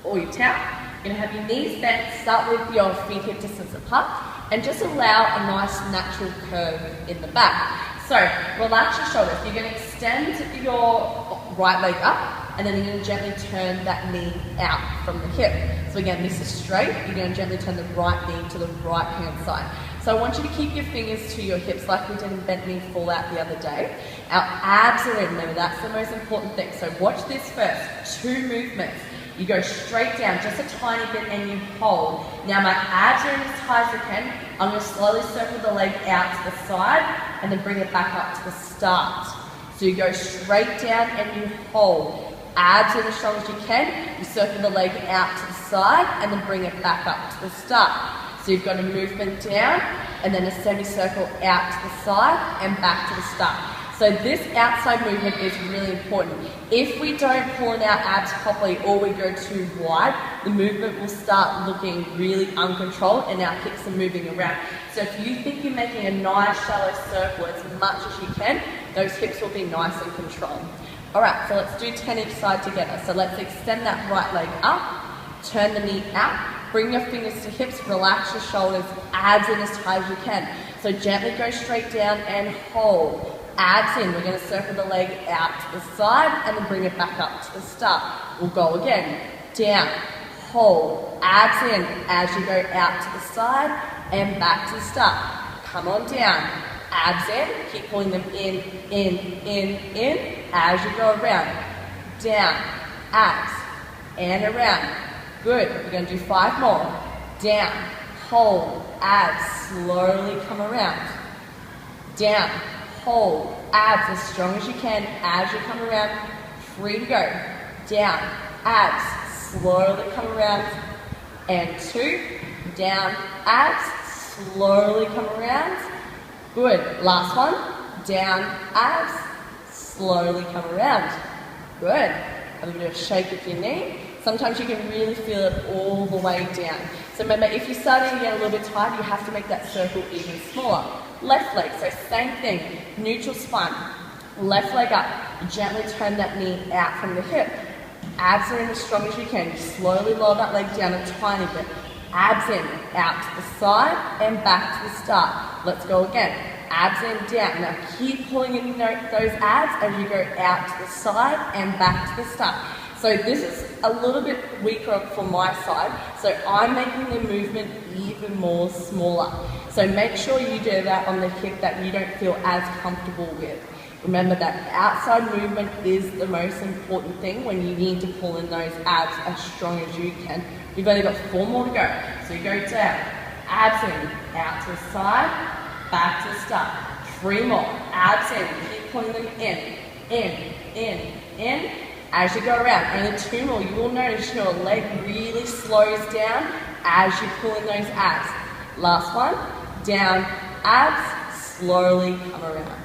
or your towel. You're going to have your knees bent, start with your feet hip distance apart, and just allow a nice natural curve in the back. So relax your shoulders. You're going to extend your right leg up, and then you're going to gently turn that knee out from the hip. So again, this is straight. You're going to gently turn the right knee to the right hand side. So I want you to keep your fingers to your hips like we did in bent knee fallout the other day. Our abs are in, remember that's the most important thing. So watch this first, 2 movements. You go straight down, just a tiny bit, and you hold. Now my abs are in as high as I can. I'm going to slowly circle the leg out to the side and then bring it back up to the start. So you go straight down and you hold. Abs in as strong as you can. You circle the leg out to the side and then bring it back up to the start. So you've got a movement down and then a semicircle out to the side and back to the start. So this outside movement is really important. If we don't pull in our abs properly or we go too wide, the movement will start looking really uncontrolled and our hips are moving around. So if you think you're making a nice shallow circle as much as you can, those hips will be nice and controlled. Alright, so let's do 10 each side together. So let's extend that right leg up, turn the knee out, bring your fingers to hips, relax your shoulders, abs in as tight as you can. So gently go straight down and hold. Abs in, we're going to circle the leg out to the side and then bring it back up to the start. We'll go again, down, hold, abs in as you go out to the side and back to the start. Come on down, abs in, keep pulling them in, as you go around, down, abs, and around. Good, we're going to do 5 more. Down, hold, abs, slowly come around. Down, hold, abs as strong as you can as you come around. 3 to go. Down, abs, slowly come around. And 2, down, abs, slowly come around. Good, last one. Down, abs, slowly come around. Good. A little bit of shake of your knee. Sometimes you can really feel it all the way down. So remember, if you're starting to get a little bit tired, you have to make that circle even smaller. Left leg, so same thing, neutral spine. Left leg up, gently turn that knee out from the hip. Abs are in as strong as you can. You slowly lower that leg down a tiny bit. Abs in, out to the side and back to the start. Let's go again. Abs in, down. Now keep pulling in those abs as you go out to the side and back to the start. So this is a little bit weaker for my side, so I'm making the movement even more smaller. So make sure you do that on the hip that you don't feel as comfortable with. Remember that outside movement is the most important thing when you need to pull in those abs as strong as you can. You've only got 4 more to go. So you go down, abs in, out to the side, back to the start. 3 more, abs in, keep pulling them in. As you go around, only 2 more, you will notice your leg really slows down as you pull in those abs. Last one, down, abs, slowly come around.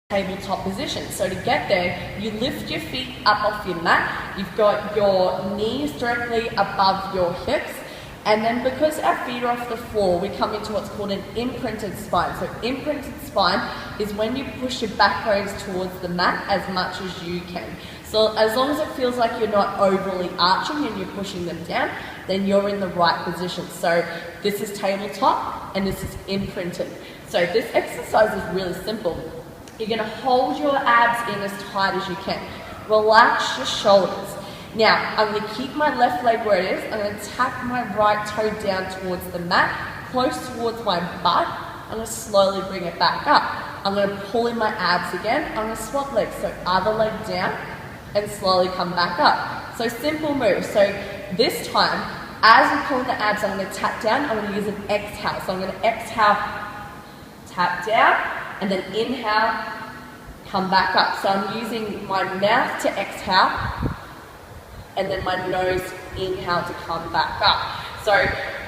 Tabletop position. So to get there, you lift your feet up off your mat, you've got your knees directly above your hips, and then because our feet are off the floor, we come into what's called an imprinted spine. So imprinted spine is when you push your back bones towards the mat as much as you can. So as long as it feels like you're not overly arching and you're pushing them down, then you're in the right position. So this is tabletop and this is imprinted. So this exercise is really simple. You're going to hold your abs in as tight as you can. Relax your shoulders. Now, I'm going to keep my left leg where it is. I'm going to tap my right toe down towards the mat, close towards my butt. I'm going to slowly bring it back up. I'm going to pull in my abs again. I'm going to swap legs. So other leg down and slowly come back up. So simple move. So this time, as I'm pulling the abs, I'm going to tap down. I'm going to use an exhale. So I'm going to exhale, tap down, and then inhale, come back up. So I'm using my mouth to exhale, and then my nose inhale to come back up. So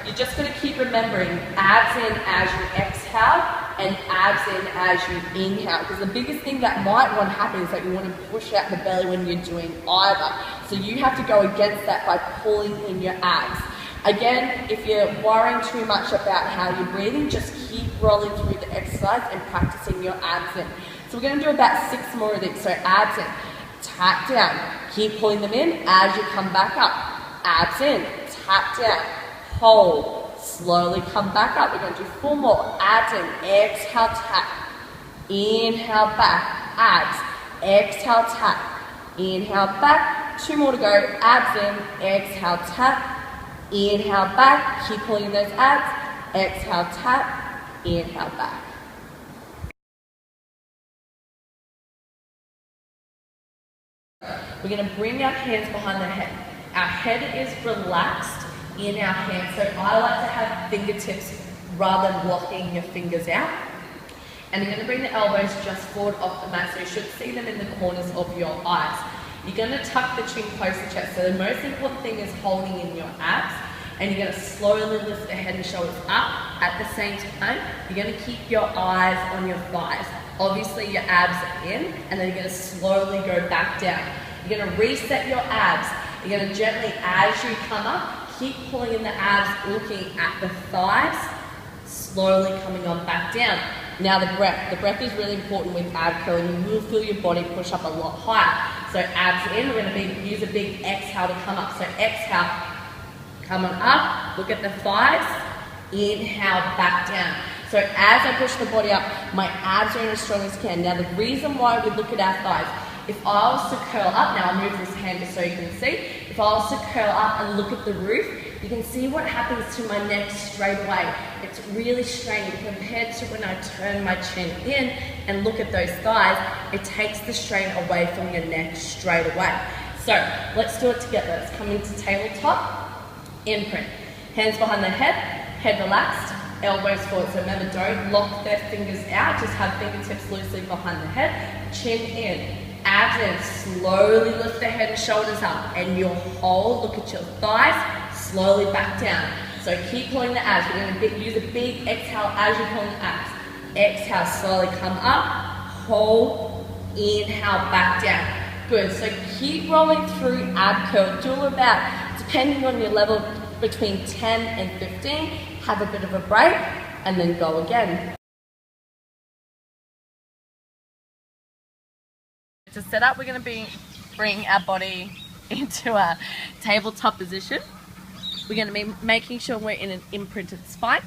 you're just going to keep remembering abs in as you exhale and abs in as you inhale, because the biggest thing that might want to happen is that you want to push out the belly when you're doing either. So you have to go against that by pulling in your abs. Again, if you're worrying too much about how you're breathing, just keep rolling through the exercise and practicing your abs in. So we're going to do about 6 more of these. So abs in, tap down, keep pulling them in as you come back up. Abs in, tap down, hold, slowly come back up. We're going to do 4 more. Abs in, exhale, tap, inhale, back, abs, exhale, tap, inhale, back. 2 more to go. Abs in, exhale, tap, inhale, back. Keep pulling in those abs. Exhale, tap, inhale, back. We're going to bring our hands behind the head. Our head is relaxed in our hands, so I like to have fingertips rather than locking your fingers out. And you're going to bring the elbows just forward off the mat, so you should see them in the corners of your eyes. You're going to tuck the chin close to the chest, so the most important thing is holding in your abs, and you're going to slowly lift the head and shoulders up. At the same time, you're going to keep your eyes on your thighs. Obviously your abs are in, and then you're going to slowly go back down. You're going to reset your abs. You're going to gently, as you come up, keep pulling in the abs, looking at the thighs, slowly coming on back down. Now the breath. The breath is really important with ab curling. You will feel your body push up a lot higher. So abs in, we're going to use a big exhale to come up. So exhale, come on up, look at the thighs, inhale, back down. So as I push the body up, my abs are in as strong as can. Now the reason why we look at our thighs, if I was to curl up, now I'll move this hand just so you can see. If I was to curl up and look at the roof, you can see what happens to my neck straight away. It's really straining compared to when I turn my chin in and look at those thighs. It takes the strain away from your neck straight away. So let's do it together. Let's come into tabletop, imprint. Hands behind the head relaxed, elbows forward. So remember, don't lock their fingers out, just have fingertips loosely behind the head, chin in. Abs in, slowly lift the head and shoulders up, and you'll hold, look at your thighs, slowly back down. So keep pulling the abs. We're going to use a big exhale as you're pulling the abs. Exhale, slowly come up, hold, inhale, back down. Good, so keep rolling through ab curl. Do about, depending on your level, between 10 and 15. Have a bit of a break, and then go again. To set up, we're going to bring our body into a tabletop position. We're going to be making sure we're in an imprinted spine.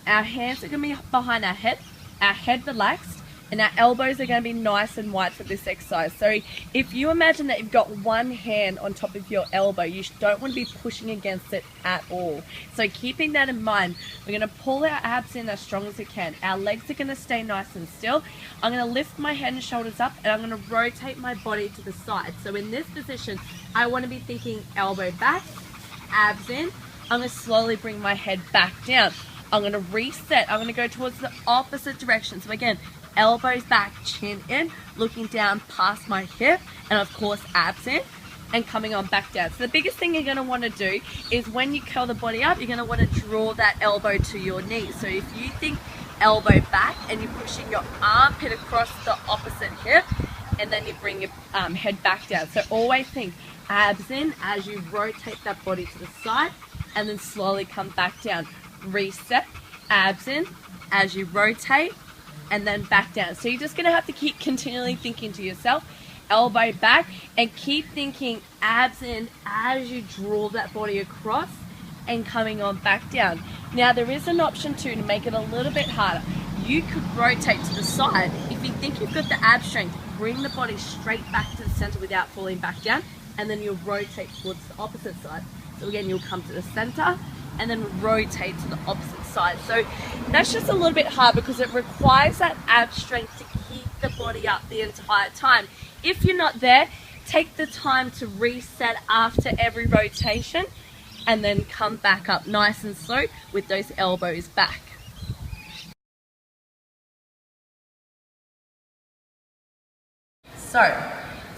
Our hands are going to be behind our head relaxed, and our elbows are going to be nice and wide for this exercise. So if you imagine that you've got one hand on top of your elbow, you don't want to be pushing against it at all. So keeping that in mind, we're going to pull our abs in as strong as we can. Our legs are going to stay nice and still. I'm going to lift my head and shoulders up, and I'm going to rotate my body to the side. So in this position, I want to be thinking elbow back, abs in. I'm going to slowly bring my head back down. I'm going to reset. I'm going to go towards the opposite direction. So again, elbows back, chin in, looking down past my hip, and of course abs in, and coming on back down. So the biggest thing you're going to want to do is when you curl the body up, you're going to want to draw that elbow to your knee. So if you think elbow back and you're pushing your armpit across the opposite hip, and then you bring your head back down. So always think abs in as you rotate that body to the side, and then slowly come back down. Reset, abs in as you rotate, and then back down. So you're just going to have to keep continually thinking to yourself, elbow back, and keep thinking abs in as you draw that body across and coming on back down. Now there is an option too to make it a little bit harder. You could rotate to the side. If you think you've got the ab strength, bring the body straight back to the center without falling back down, and then you'll rotate towards the opposite side. So again, you'll come to the center and then rotate to the opposite side. So that's just a little bit hard because it requires that ab strength to keep the body up the entire time. If you're not there, take the time to reset after every rotation and then come back up nice and slow with those elbows back. So,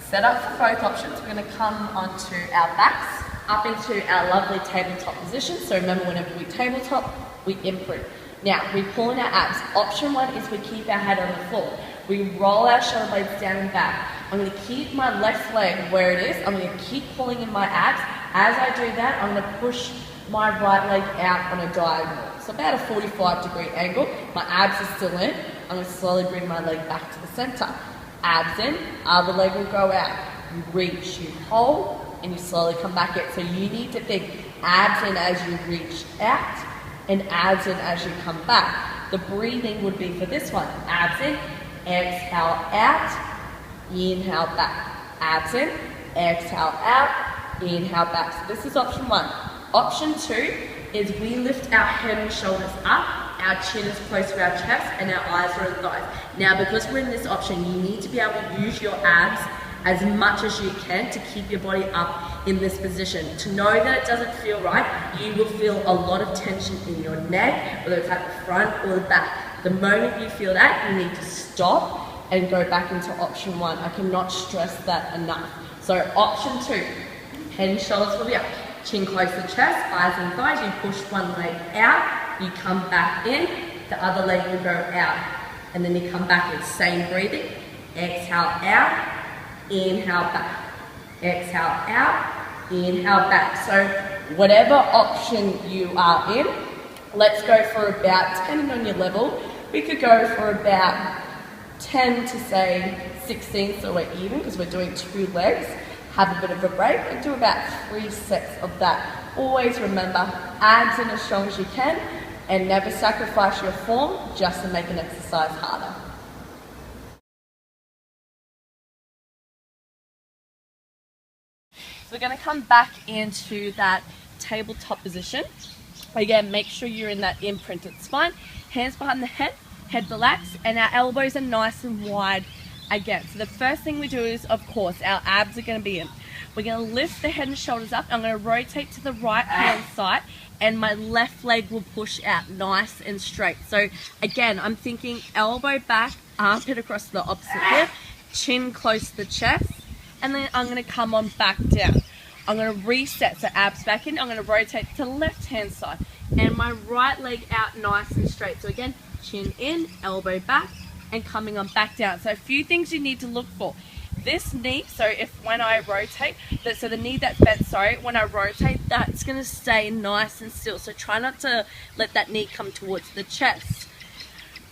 set up for both options. We're going to come onto our backs, up into our lovely tabletop position. So remember, whenever we tabletop, we imprint. Now, we pull in our abs. Option one is we keep our head on the floor. We roll our shoulder blades down and back. I'm going to keep my left leg where it is. I'm going to keep pulling in my abs. As I do that, I'm going to push my right leg out on a diagonal. So about a 45-degree angle. My abs are still in. I'm going to slowly bring my leg back to the center. abs in, other leg will go out. You reach, you hold, and you slowly come back in. So you need to think abs in as you reach out and abs in as you come back. The breathing would be for this one, abs in, exhale out, inhale back. Abs in, exhale out, inhale back. So this is option 1. Option 2 is we lift our head and shoulders up, our chin is close to our chest, and our eyes are on thighs. Now, because we're in this option, you need to be able to use your abs as much as you can to keep your body up in this position. To know that it doesn't feel right, you will feel a lot of tension in your neck, whether it's at the front or the back. The moment you feel that, you need to stop and go back into option 1. I cannot stress that enough. So option 2, head and shoulders will be up, chin close to chest, eyes and thighs. You push one leg out, you come back in, the other leg will go out, and then you come back in. Same breathing, exhale out, inhale back, exhale out, inhale back. So whatever option you are in, let's go for about, depending on your level, we could go for about 10 to say 16, so we're even because we're doing 2 legs. Have a bit of a break and do about 3 sets of that. Always remember, abs in as strong as you can and never sacrifice your form just to make an exercise harder. So we're going to come back into that tabletop position. Again, make sure you're in that imprinted spine. Hands behind the head relaxed, and our elbows are nice and wide again. So the first thing we do is, of course, our abs are going to be in. We're going to lift the head and shoulders up. I'm going to rotate to the right hand side, and my left leg will push out nice and straight. So again, I'm thinking elbow back, armpit across the opposite hip, chin close to the chest, and then I'm going to come on back down. I'm going to reset, so abs back in. I'm going to rotate to the left hand side, and my right leg out nice and straight. So again, chin in, elbow back, and coming on back down. So a few things you need to look for. This knee, so if when I rotate, so the knee that's bent, when I rotate, that's going to stay nice and still. So try not to let that knee come towards the chest.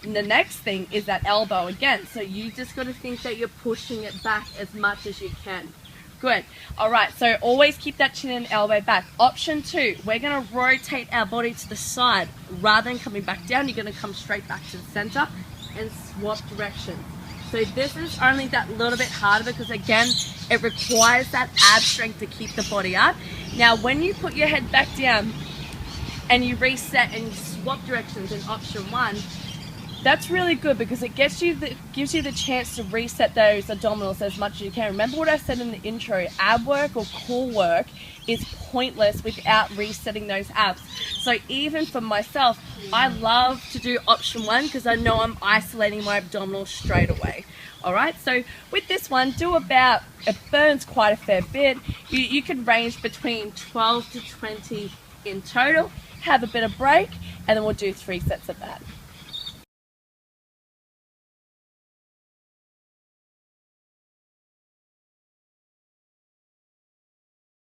And the next thing is that elbow again. So you just got to think that you're pushing it back as much as you can. Good. All right, so always keep that chin and elbow back. Option 2, we're going to rotate our body to the side. Rather than coming back down, you're going to come straight back to the center and swap directions. So this is only that little bit harder because, again, it requires that ab strength to keep the body up. Now, when you put your head back down and you reset and you swap directions in option 1, that's really good because it gives you the chance to reset those abdominals as much as you can. Remember what I said in the intro, ab work or core work is pointless without resetting those abs. So even for myself, I love to do option 1 because I know I'm isolating my abdominals straight away. All right, so with this one, it burns quite a fair bit. You can range between 12 to 20 in total. Have a bit of break, and then we'll do 3 sets of that.